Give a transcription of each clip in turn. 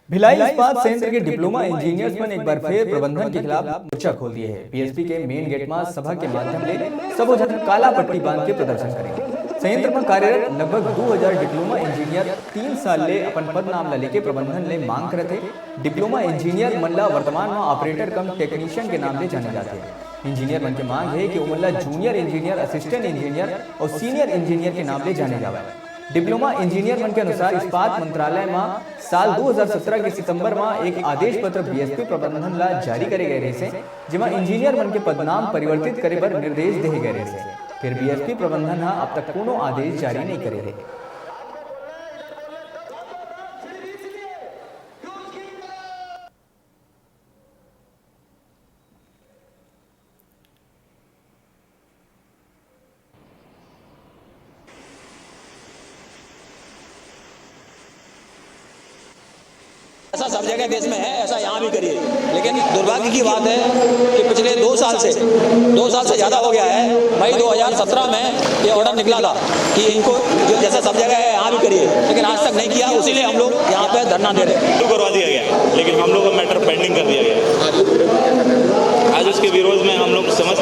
भिलाई इस्पात संयंत्र के डिप्लोमा इंजीनियर्स ने एक बार फिर प्रबंधन के खिलाफ मोर्चा खोल दिए है। पीएसपी के मेन गेट में सभा के माध्यम से सब जन काला पट्टी बांध के प्रदर्शन करेंगे। संयंत्र में कार्यरत लगभग 2000 डिप्लोमा इंजीनियर 3 साल ले अपन पद नाम ला लेके प्रबंधन ले मांग करे थे। डिप्लोमा इंजीनियर मनला वर्तमान में ऑपरेटर कम टेक्नीशियन के नाम से जाने जाते हैं। इंजीनियर मन के मांग है कि वो मनला जूनियर इंजीनियर, असिस्टेंट इंजीनियर और सीनियर इंजीनियर के नाम ले जाने जावे। डिप्लोमा इंजीनियर मन के अनुसार इस्पात मंत्रालय में साल 2017 के सितंबर में एक आदेश पत्र बीएसपी प्रबंधन ला जारी करे गए रहे, जिसमें इंजीनियर मन के पदनाम परिवर्तित करे पर निर्देश दिए गए रहे। फिर बीएसपी प्रबंधन अब तक कोनो आदेश जारी नहीं करे रहे। ऐसा सब जगह देश में है, ऐसा यहाँ भी करिए। लेकिन दुर्भाग्य की बात है कि पिछले 2 साल से ज़्यादा हो गया है। मई 2017 में ये ऑर्डर निकला था कि इनको जो जैसा सब जगह है यहाँ भी करिए, लेकिन आज तक नहीं किया। उसीलिए हम लोग यहाँ पे धरना दे रहे हैं। शुरू करवा दिया गया, लेकिन हम लोग का मैटर पेंडिंग कर दिया गया। आज उसके विरोध में हम लोग समस्त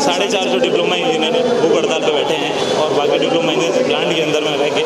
450 डिप्लोमा इंजीनियर भूख हड़ताल पे बैठे हैं और बाकी डिप्लोमा इंजीनियर प्लांट के अंदर में रह के